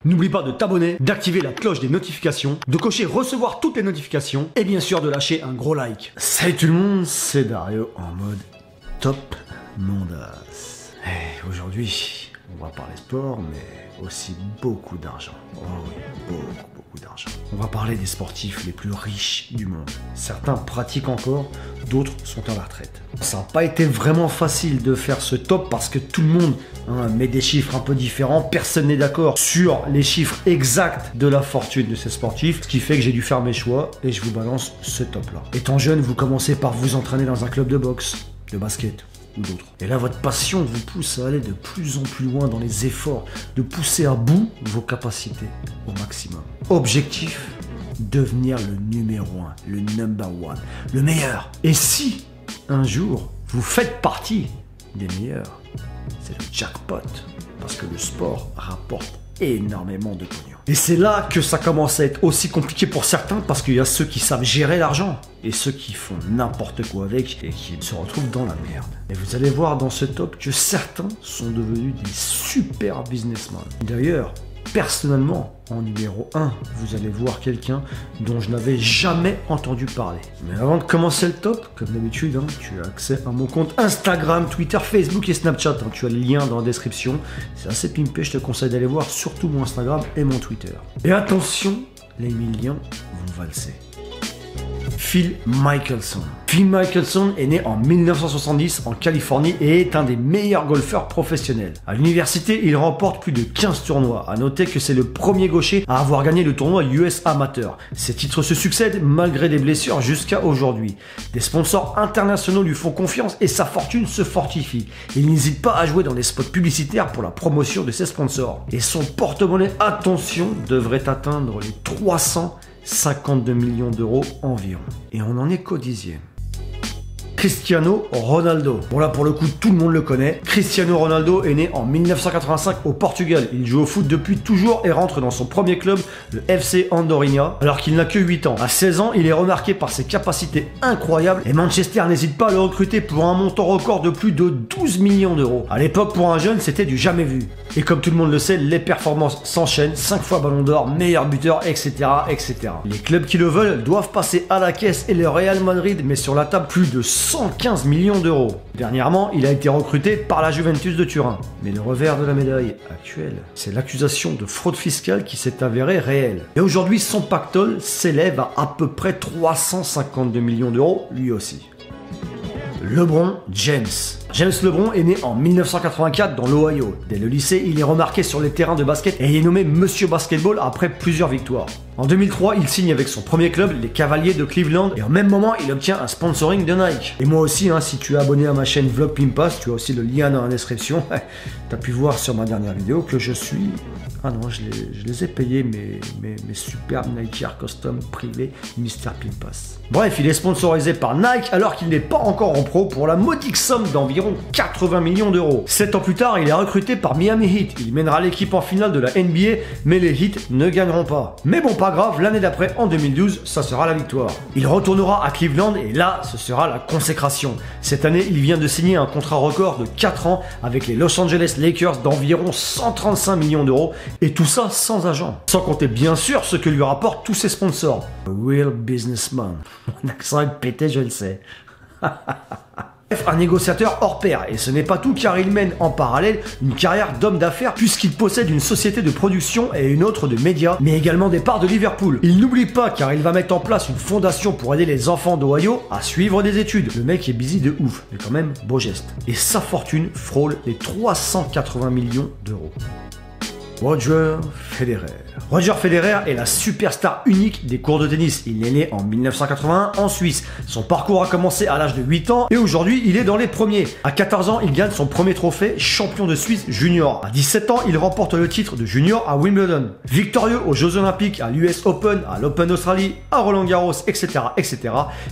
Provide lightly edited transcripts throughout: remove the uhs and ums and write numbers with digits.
N'oublie pas de t'abonner, d'activer la cloche des notifications, de cocher recevoir toutes les notifications et bien sûr de lâcher un gros like. Salut tout le monde, c'est Dario en mode top mondas. Et aujourd'hui, on va parler sport mais aussi beaucoup d'argent. Oh oui, beaucoup d'argent. On va parler des sportifs les plus riches du monde. Certains pratiquent encore, d'autres sont à la retraite. Ça n'a pas été vraiment facile de faire ce top parce que tout le monde met des chiffres un peu différents. Personne n'est d'accord sur les chiffres exacts de la fortune de ces sportifs. Ce qui fait que j'ai dû faire mes choix et je vous balance ce top là. Étant jeune, vous commencez par vous entraîner dans un club de boxe, de basket ou d'autres. Et là, votre passion vous pousse à aller de plus en plus loin dans les efforts, de pousser à bout vos capacités au maximum. Objectif, devenir le numéro 1, le number one, le meilleur. Et si un jour vous faites partie des meilleurs, c'est le jackpot, parce que le sport rapporte énormément de pognon. Et c'est là que ça commence à être aussi compliqué pour certains, parce qu'il y a ceux qui savent gérer l'argent et ceux qui font n'importe quoi avec et qui se retrouvent dans la merde. Et vous allez voir dans ce top que certains sont devenus des super businessmen. D'ailleurs, personnellement, en numéro 1, vous allez voir quelqu'un dont je n'avais jamais entendu parler. Mais avant de commencer le top, comme d'habitude, tu as accès à mon compte Instagram, Twitter, Facebook et Snapchat. Tu as le lien dans la description. C'est assez pimpé, je te conseille d'aller voir surtout mon Instagram et mon Twitter. Et attention, les millions vont valser. Phil Mickelson. Phil Mickelson est né en 1970 en Californie et est un des meilleurs golfeurs professionnels. À l'université, il remporte plus de 15 tournois. À noter que c'est le premier gaucher à avoir gagné le tournoi US Amateur. Ses titres se succèdent malgré des blessures jusqu'à aujourd'hui. Des sponsors internationaux lui font confiance et sa fortune se fortifie. Il n'hésite pas à jouer dans des spots publicitaires pour la promotion de ses sponsors. Et son porte-monnaie, attention, devrait atteindre les 352 millions d'euros environ. Et on en est qu'au 10e. Cristiano Ronaldo. Bon là pour le coup tout le monde le connaît. Cristiano Ronaldo est né en 1985 au Portugal. Il joue au foot depuis toujours et rentre dans son premier club, le FC Andorinha, alors qu'il n'a que 8 ans. À 16 ans, il est remarqué par ses capacités incroyables et Manchester n'hésite pas à le recruter pour un montant record de plus de 12 millions d'euros. À l'époque pour un jeune c'était du jamais vu. Et comme tout le monde le sait, les performances s'enchaînent, 5 fois ballon d'or, meilleur buteur, etc., etc. Les clubs qui le veulent doivent passer à la caisse et le Real Madrid met sur la table plus de 115 millions d'euros. Dernièrement, il a été recruté par la Juventus de Turin. Mais le revers de la médaille actuelle, c'est l'accusation de fraude fiscale qui s'est avérée réelle. Et aujourd'hui, son pactole s'élève à peu près 352 millions d'euros, lui aussi. LeBron James. James LeBron est né en 1984 dans l'Ohio. Dès le lycée, il est remarqué sur les terrains de basket et il est nommé Monsieur Basketball après plusieurs victoires. En 2003, il signe avec son premier club, les Cavaliers de Cleveland, et en même moment, il obtient un sponsoring de Nike. Et moi aussi, si tu es abonné à ma chaîne Vlog Pimpas, tu as aussi le lien dans la description. Tu as pu voir sur ma dernière vidéo que je suis... Ah non, je les ai payés, mes superbes Nike Air Custom privés Mr Pimpas. Bref, il est sponsorisé par Nike alors qu'il n'est pas encore en pro pour la modique somme d'environ 80 millions d'euros. 7 ans plus tard, il est recruté par Miami Heat. Il mènera l'équipe en finale de la NBA, mais les Heat ne gagneront pas. Mais bon, pas grave, l'année d'après, en 2012, ça sera la victoire. Il retournera à Cleveland et là, ce sera la consécration. Cette année, il vient de signer un contrat record de 4 ans avec les Los Angeles Lakers d'environ 135 millions d'euros. Et tout ça sans agent. Sans compter bien sûr ce que lui rapportent tous ses sponsors. A real businessman. Mon accent est pété, je le sais. Bref, un négociateur hors pair. Et ce n'est pas tout car il mène en parallèle une carrière d'homme d'affaires puisqu'il possède une société de production et une autre de médias, mais également des parts de Liverpool. Il n'oublie pas car il va mettre en place une fondation pour aider les enfants d'Ohio à suivre des études. Le mec est busy de ouf, mais quand même, beau geste. Et sa fortune frôle les 380 millions d'euros. Roger Federer. Roger Federer est la superstar unique des cours de tennis. Il est né en 1981 en Suisse. Son parcours a commencé à l'âge de 8 ans et aujourd'hui il est dans les premiers. À 14 ans, il gagne son premier trophée champion de Suisse junior. À 17 ans, il remporte le titre de junior à Wimbledon. Victorieux aux Jeux Olympiques, à l'US Open, à l'Open d'Australie, à Roland Garros, etc., etc.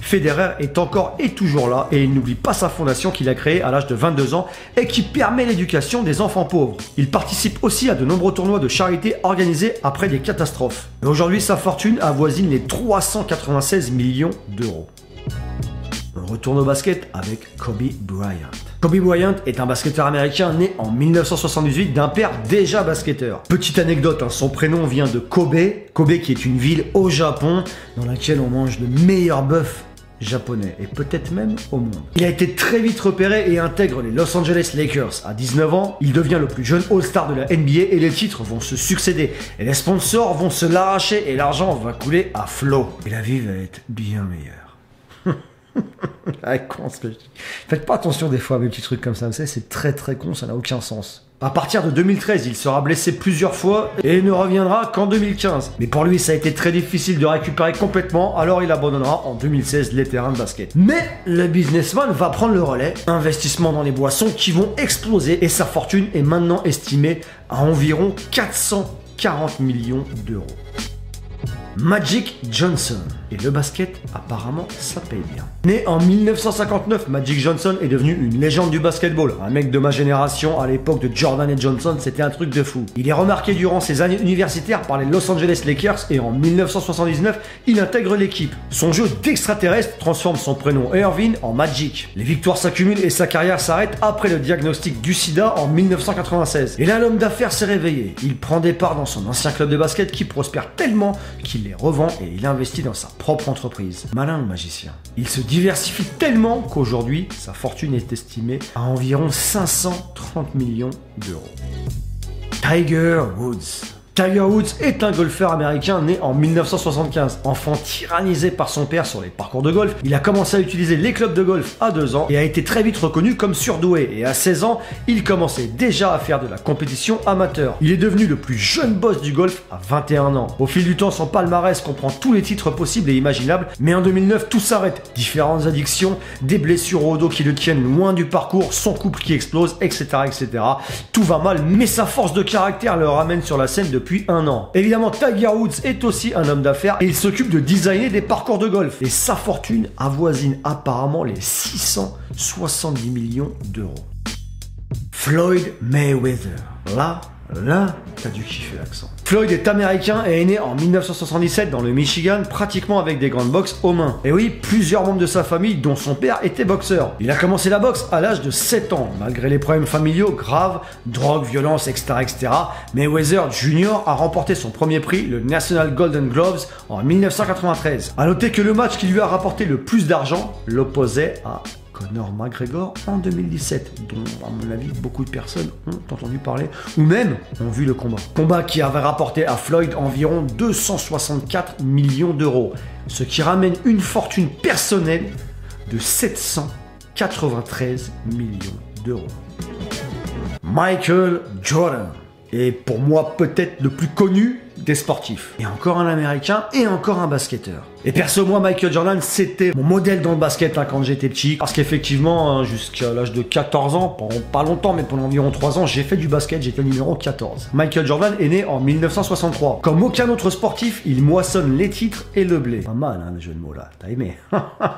Federer est encore et toujours là et il n'oublie pas sa fondation qu'il a créée à l'âge de 22 ans et qui permet l'éducation des enfants pauvres. Il participe aussi à de nombreux tournois de charité organisés après des catastrophes. Et aujourd'hui, sa fortune avoisine les 396 millions d'euros. On retourne au basket avec Kobe Bryant. Kobe Bryant est un basketteur américain né en 1978 d'un père déjà basketteur. Petite anecdote, son prénom vient de Kobe. Kobe qui est une ville au Japon dans laquelle on mange le meilleur bœuf japonais et peut-être même au monde. Il a été très vite repéré et intègre les Los Angeles Lakers. À 19 ans, il devient le plus jeune All-Star de la NBA et les titres vont se succéder. Et les sponsors vont se l'arracher et l'argent va couler à flot. Et la vie va être bien meilleure. Ah, con ce que je dis. Faites pas attention des fois à mes petits trucs comme ça, vous savez, c'est très con, ça n'a aucun sens. À partir de 2013, il sera blessé plusieurs fois et ne reviendra qu'en 2015. Mais pour lui, ça a été très difficile de récupérer complètement, alors il abandonnera en 2016 les terrains de basket. Mais le businessman va prendre le relais, investissement dans les boissons qui vont exploser et sa fortune est maintenant estimée à environ 440 millions d'euros. Magic Johnson. Et le basket, apparemment, ça paye bien. Né en 1959, Magic Johnson est devenu une légende du basketball. Un mec de ma génération, à l'époque de Jordan et Johnson, c'était un truc de fou. Il est remarqué durant ses années universitaires par les Los Angeles Lakers et en 1979, il intègre l'équipe. Son jeu d'extraterrestre transforme son prénom Irvin en Magic. Les victoires s'accumulent et sa carrière s'arrête après le diagnostic du sida en 1996. Et là, l'homme d'affaires s'est réveillé. Il prend des parts dans son ancien club de basket qui prospère tellement qu'il les revend et il investit dans sa propre entreprise. Malin le magicien. Il se diversifie tellement qu'aujourd'hui, sa fortune est estimée à environ 530 millions d'euros. Tiger Woods. Tiger Woods est un golfeur américain né en 1975. Enfant tyrannisé par son père sur les parcours de golf, il a commencé à utiliser les clubs de golf à 2 ans et a été très vite reconnu comme surdoué. Et à 16 ans, il commençait déjà à faire de la compétition amateur. Il est devenu le plus jeune boss du golf à 21 ans. Au fil du temps, son palmarès comprend tous les titres possibles et imaginables, mais en 2009, tout s'arrête. Différentes addictions, des blessures au dos qui le tiennent loin du parcours, son couple qui explose, etc. etc. Tout va mal, mais sa force de caractère le ramène sur la scène depuis 1 an. Évidemment, Tiger Woods est aussi un homme d'affaires et il s'occupe de designer des parcours de golf. Et sa fortune avoisine apparemment les 670 millions d'euros. Floyd Mayweather. Là, t'as dû kiffer l'accent. Floyd est américain et est né en 1977 dans le Michigan, pratiquement avec des grandes boxes aux mains. Et oui, plusieurs membres de sa famille, dont son père, étaient boxeurs. Il a commencé la boxe à l'âge de 7 ans, malgré les problèmes familiaux graves, drogue, violence, etc. etc. Mayweather Jr. a remporté son premier prix, le National Golden Gloves, en 1993. A noter que le match qui lui a rapporté le plus d'argent l'opposait à Conor McGregor en 2017, dont à mon avis beaucoup de personnes ont entendu parler ou même ont vu le combat. Combat qui avait rapporté à Floyd environ 264 millions d'euros, ce qui ramène une fortune personnelle de 793 millions d'euros. Michael Jordan est pour moi peut-être le plus connu des sportifs. Et encore un américain et encore un basketteur. Et perso, moi, Michael Jordan, c'était mon modèle dans le basket quand j'étais petit. Parce qu'effectivement, jusqu'à l'âge de 14 ans, pas longtemps, mais pendant environ 3 ans, j'ai fait du basket, j'étais numéro 14. Michael Jordan est né en 1963. Comme aucun autre sportif, il moissonne les titres et le blé. Pas mal, le jeu de mots là. T'as aimé?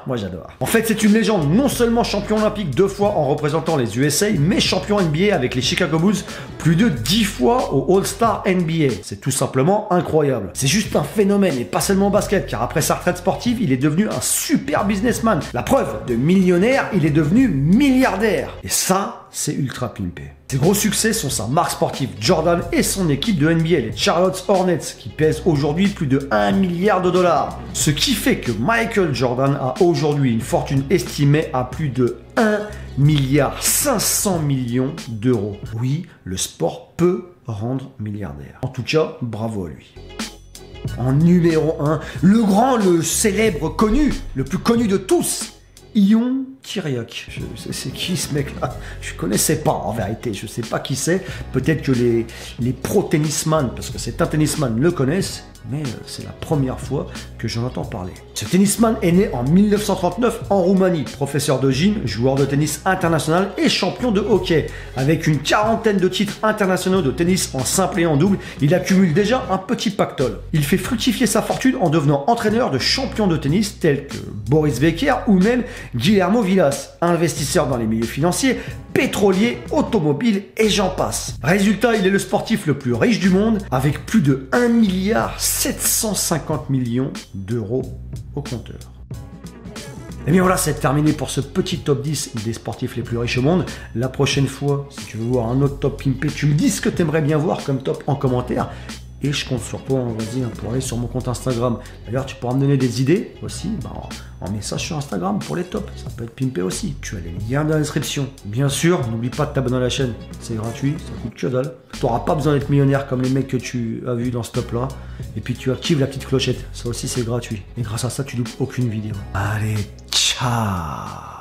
Moi, j'adore. En fait, c'est une légende, non seulement champion olympique 2 fois en représentant les USA, mais champion NBA avec les Chicago Bulls plus de 10 fois au All-Star NBA. C'est tout simplement incroyable. C'est juste un phénomène et pas seulement basket, car après sa retraite sportive, il est devenu un super businessman. La preuve, de millionnaire, il est devenu milliardaire. Et ça, c'est ultra pimpé. Ses gros succès sont sa marque sportive Jordan et son équipe de NBA, les Charlotte Hornets, qui pèsent aujourd'hui plus de 1 milliard de dollars. Ce qui fait que Michael Jordan a aujourd'hui une fortune estimée à plus de 1 milliard 500 millions d'euros. Oui, le sport peut rendre milliardaire. En tout cas, bravo à lui. En numéro 1, le grand, le célèbre, connu, le plus connu de tous, Ion Kyriak. C'est qui ce mec-là? Je connaissais pas en vérité, je sais pas qui c'est. Peut-être que les pro-tennisman, parce que c'est un tennisman, le connaissent, mais c'est la première fois que j'en entends parler. Ce tennisman est né en 1939 en Roumanie, professeur de gym, joueur de tennis international et champion de hockey. Avec une quarantaine de titres internationaux de tennis en simple et en double, il accumule déjà un petit pactole. Il fait fructifier sa fortune en devenant entraîneur de champions de tennis tels que Boris Becker ou même Guillermo Vilas, investisseur dans les milieux financiers, pétrolier, automobile et j'en passe. Résultat, il est le sportif le plus riche du monde avec plus de 1 milliard 750 millions d'euros au compteur. Et bien voilà, c'est terminé pour ce petit top 10 des sportifs les plus riches au monde. La prochaine fois, si tu veux voir un autre top pimpé, tu me dis ce que tu aimerais bien voir comme top en commentaire. Et je compte sur toi, vas-y, pour aller sur mon compte Instagram. D'ailleurs, tu pourras me donner des idées aussi en message sur Instagram pour les tops. Ça peut être pimpé aussi. Tu as les liens dans la description. Bien sûr, n'oublie pas de t'abonner à la chaîne. C'est gratuit, ça coûte que dalle. Tu n'auras pas besoin d'être millionnaire comme les mecs que tu as vus dans ce top-là. Et puis tu actives la petite clochette. Ça aussi, c'est gratuit. Et grâce à ça, tu loupes aucune vidéo. Allez, ciao!